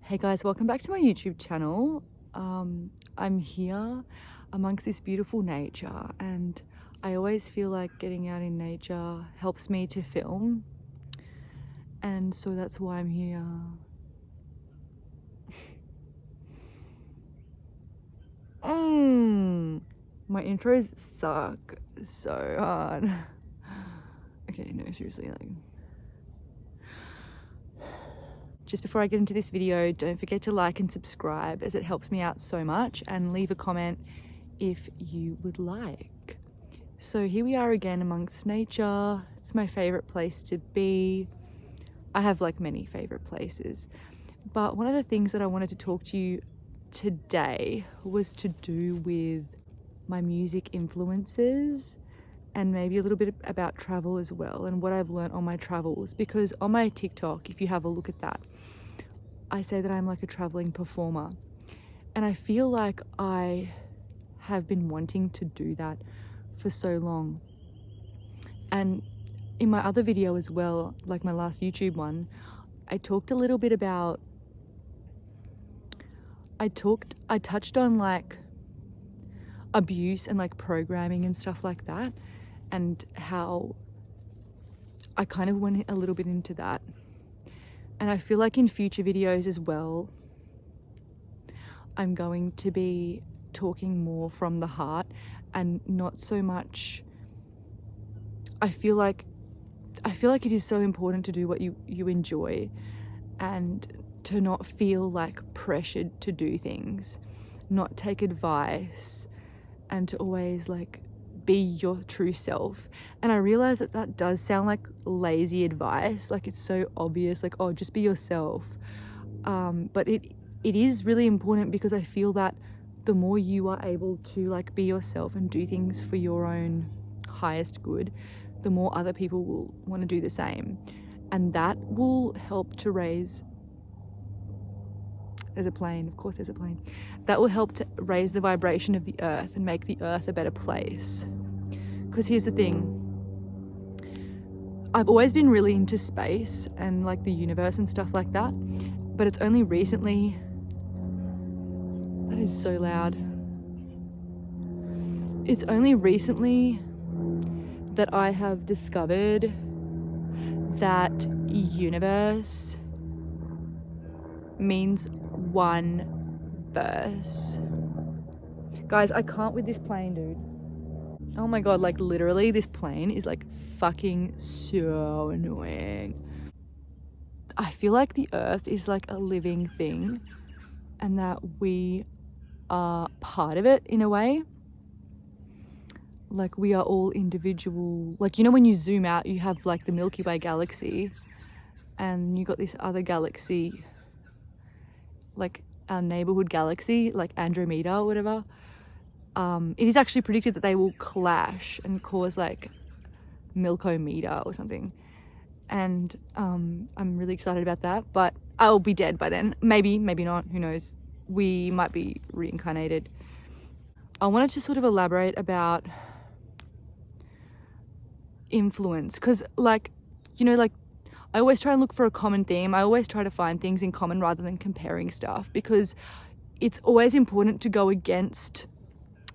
Hey guys, welcome back to my YouTube channel. I'm here amongst this beautiful nature, and I always feel like getting out in nature helps me to film, and so that's why I'm here. My intros suck so hard. Okay, no, seriously, like, just before I get into this video, don't forget to like and subscribe, as it helps me out so much, and leave a comment if you would like. So here we are again amongst nature. It's my favorite place to be. I have like many favorite places, but one of the things that I wanted to talk to you today was to do with my music influences, and maybe a little bit about travel as well, and what I've learned on my travels. Because on my TikTok, if you have a look at that, I say that I'm like a traveling performer, and I feel like I have been wanting to do that for so long. And in my other video as well, like my last YouTube one, I talked a little bit about, I touched on like abuse and like programming and stuff like that, and how I kind of went a little bit into that. And I feel like in future videos as well, I'm going to be talking more from the heart and not so much. I feel like it is so important to do what you enjoy, and to not feel like pressured to do things, not take advice, and to always like be your true self. And I realize that that does sound like lazy advice, like it's so obvious, like, oh, just be yourself. But it is really important, because I feel that the more you are able to like be yourself and do things for your own highest good, the more other people will want to do the same, and that will help to raise, there's a plane, of course there's a plane, that will help to raise the vibration of the earth and make the earth a better place. Because here's the thing, I've always been really into space and like the universe and stuff like that, but it's only recently, that is so loud, it's only recently that I have discovered that universe means one verse. Guys, I can't with this plane, dude. Oh my god, like literally this plane is like fucking so annoying. I feel like the earth is like a living thing, and that we are part of it in a way. Like we are all individual, like, you know, when you zoom out, you have like the Milky Way galaxy, and you got this other galaxy, like our neighborhood galaxy, like Andromeda or whatever. It is actually predicted that they will clash and cause like Milkomeda or something, and I'm really excited about that, but I'll be dead by then. Maybe not, who knows, we might be reincarnated. I wanted to sort of elaborate about influence, because like, you know, like I always try and look for a common theme. I always try to find things in common rather than comparing stuff, because it's always important to go against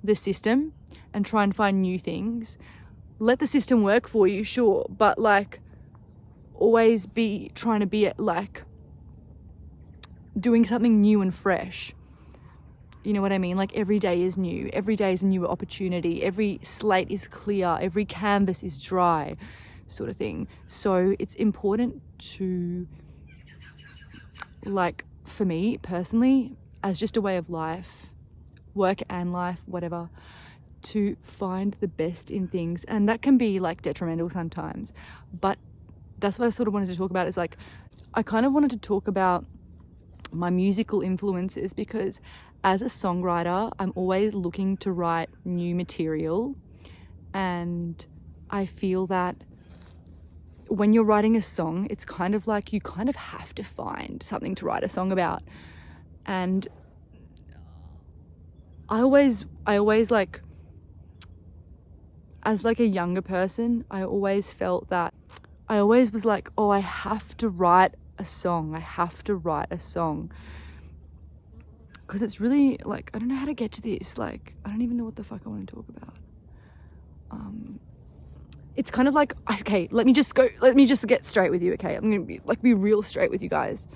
the system and try and find new things. Let the system work for you, sure, but like always be trying to be like doing something new and fresh. You know what I mean? Like every day is new. Every day is a new opportunity. Every slate is clear. Every canvas is dry, sort of thing. So it's important to, like, for me personally, as just a way of life, work and life, whatever, to find the best in things. And that can be like detrimental sometimes, but that's what I sort of wanted to talk about, is like, I kind of wanted to talk about my musical influences, because as a songwriter, I'm always looking to write new material, and I feel that when you're writing a song, it's kind of like you kind of have to find something to write a song about. And I always like, as like a younger person, I always felt that I always was like, oh, I have to write a song. I have to write a song. Because it's really, like, I don't know how to get to this. Like, I don't even know what the fuck I want to talk about. It's kind of like, okay, let me just get straight with you, okay? I'm going to be real straight with you guys.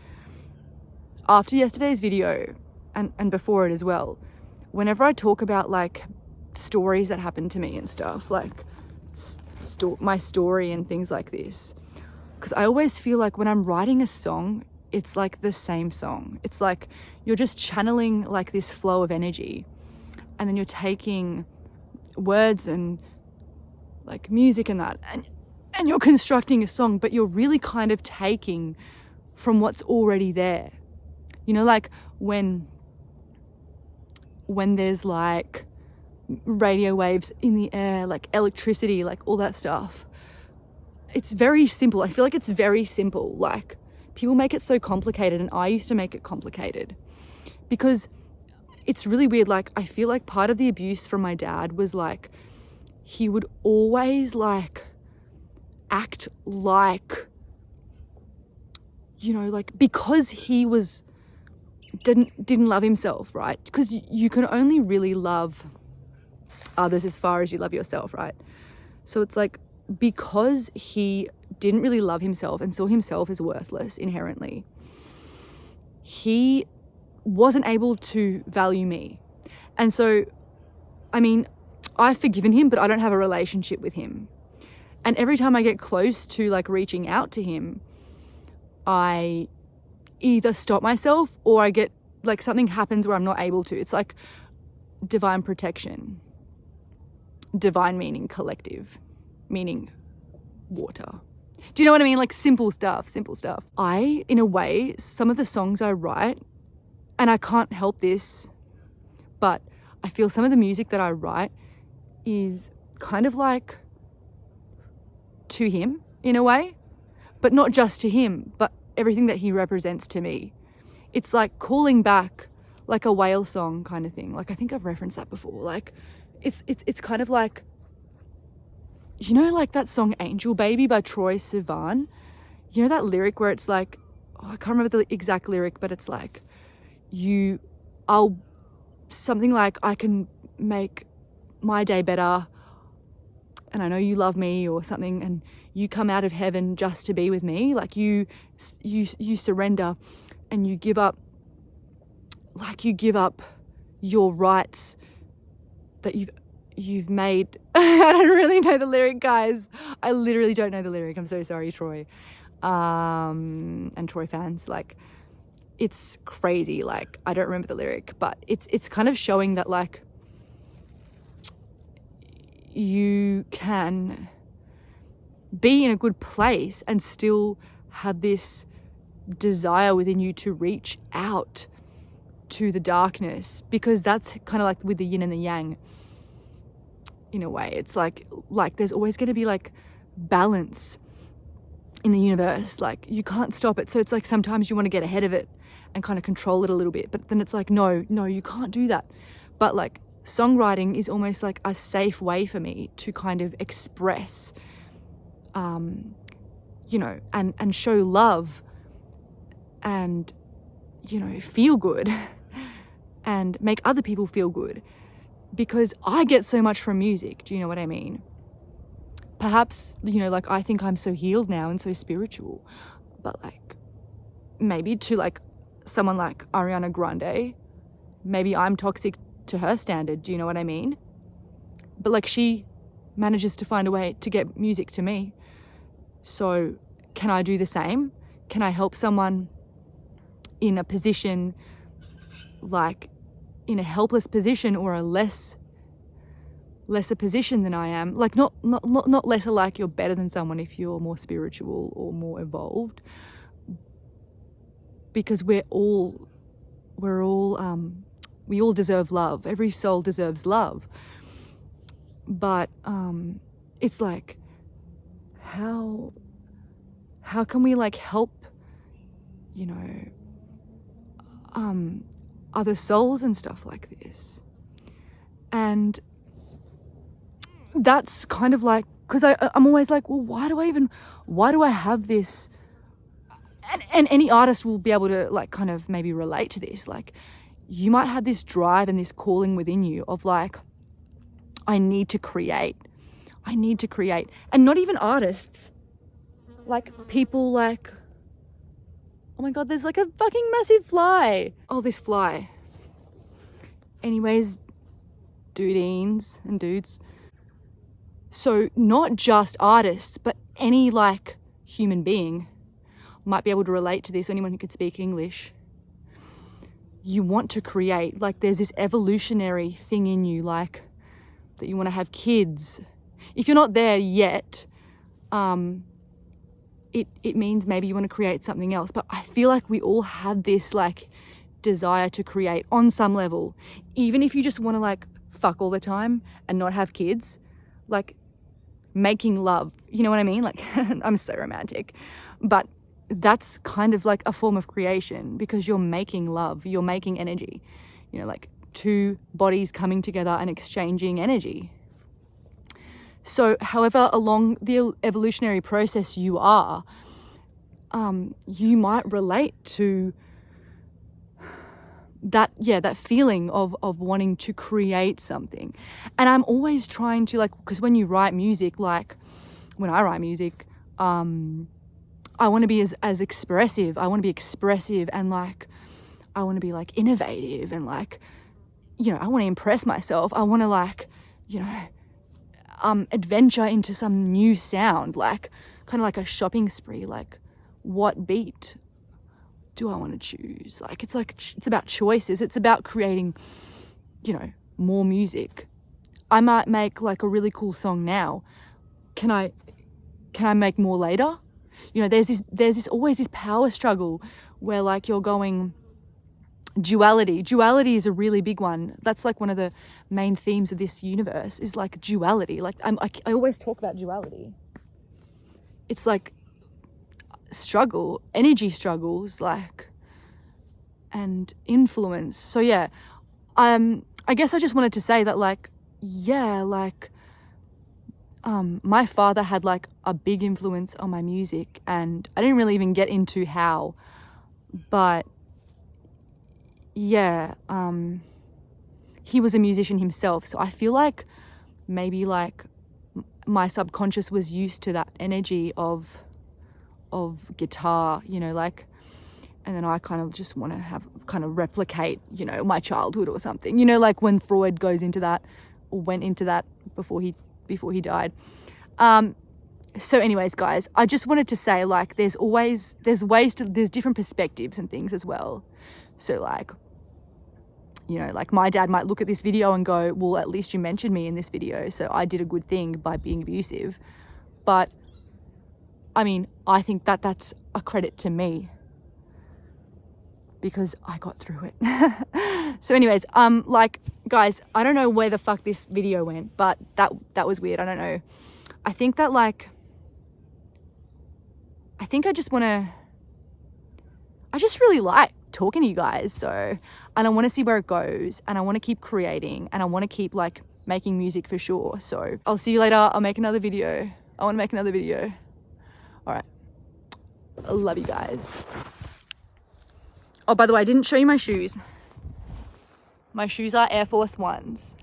After yesterday's video, and before it as well, whenever I talk about, like, stories that happened to me and stuff, like, my story and things like this, because I always feel like when I'm writing a song, it's like the same song. It's like you're just channeling, like, this flow of energy, and then you're taking words and, like, music and that, and you're constructing a song, but you're really kind of taking from what's already there. You know, like when there's, like, radio waves in the air, like electricity, like all that stuff. It's very simple. I feel like it's very simple. Like, people make it so complicated, and I used to make it complicated because it's really weird. Like, I feel like part of the abuse from my dad was, like, he would always, like, act like, you know, like, because he didn't love himself, right? Because you can only really love others as far as you love yourself, right? So it's like, because he didn't really love himself and saw himself as worthless inherently, he wasn't able to value me. And so, I mean, I've forgiven him, but I don't have a relationship with him. And every time I get close to, like, reaching out to him, I either stop myself or I get, like, something happens where I'm not able to. It's like divine protection. Divine meaning collective, meaning water. Do you know what I mean? Like, simple stuff. I, in a way, some of the songs I write, and I can't help this, but I feel some of the music that I write is kind of like to him in a way, but not just to him, but everything that he represents to me. It's like calling back, like a whale song kind of thing. Like, I think I've referenced that before. Like, it's kind of like, you know, like that song Angel Baby by Troye Sivan. You know that lyric where it's like, oh, I can't remember the exact lyric, but it's like, something like, I can make my day better, and I know you love me, or something, and you come out of heaven just to be with me. Like, you surrender, and you give up your rights that you've made. I don't really know the lyric, guys. I literally don't know the lyric. I'm so sorry, Troy. And Troy fans, like, it's crazy. Like, I don't remember the lyric, but it's kind of showing that, like, you can be in a good place and still have this desire within you to reach out to the darkness, because that's kind of like with the yin and the yang in a way. It's like there's always going to be, like, balance in the universe. Like, you can't stop it. So it's like sometimes you want to get ahead of it and kind of control it a little bit, but then it's like, no, you can't do that. But, like, songwriting is almost like a safe way for me to kind of express, you know, and show love, and, you know, feel good and make other people feel good, because I get so much from music. Do you know what I mean? Perhaps, you know, like, I think I'm so healed now and so spiritual, but, like, maybe to, like, someone like Ariana Grande, maybe I'm toxic to her standard. Do you know what I mean? But, like, she manages to find a way to get music to me. So can I do the same? Can I help someone in a position, like, in a helpless position, or a lesser position than I am? Like, not lesser, like you're better than someone if you're more spiritual or more evolved, because we all deserve love. Every soul deserves love. But it's like, how can we, like, help, you know, other souls and stuff like this? And that's kind of like, because I'm always like, well, why do I have this? and any artist will be able to like kind of maybe relate to this. Like you might have this drive and this calling within you of like, I need to create. And not even artists, like people like, oh my God, there's like a fucking massive fly. Oh, this fly. Anyways, dudeens and dudes. So not just artists, but any like human being might be able to relate to this, anyone who could speak English. You want to create, like there's this evolutionary thing in you, like that you want to have kids. If you're not there yet, it means maybe you want to create something else. But I feel like we all have this like desire to create on some level. Even if you just want to like fuck all the time and not have kids, like making love, you know what I mean? Like I'm so romantic, but that's kind of like a form of creation because you're making love, you're making energy, you know, like two bodies coming together and exchanging energy. So however along the evolutionary process you are, you might relate to that feeling of wanting to create something. And I'm always trying to like, because when you write music, like when I write music, I want to be as expressive. I want to be expressive and like, I want to be like innovative and like, you know, I want to impress myself. I want to like, you know, adventure into some new sound, like kind of like a shopping spree, like what beat do I want to choose? Like it's about choices. It's about creating, you know, more music. I might make like a really cool song now. Can I make more later? You know, there's always this power struggle where like you're going duality. Duality is a really big one. That's like one of the main themes of this universe is like duality. Like I always talk about duality. It's like struggle, energy struggles, like, and influence. So yeah, I guess I just wanted to say that like, yeah, like, my father had like a big influence on my music, and I didn't really even get into how, but yeah, he was a musician himself. So I feel like maybe like my subconscious was used to that energy of guitar, you know, like, and then I kind of just want to replicate, you know, my childhood or something, you know, like when Freud goes into that or went into that before he died. So anyways, guys, I just wanted to say like, there's different perspectives and things as well. So like, you know, like my dad might look at this video and go, well, at least you mentioned me in this video, so I did a good thing by being abusive. But I mean, I think that that's a credit to me because I got through it. So anyways, like guys, I don't know where the fuck this video went, but that was weird. I don't know. I think that like, I just really like talking to you guys. So, and I want to see where it goes, and I want to keep creating, and I want to keep like making music for sure. So I'll see you later. I'll make another video. I want to make another video. All right. I love you guys. Oh, by the way, I didn't show you my shoes. My shoes are Air Force Ones.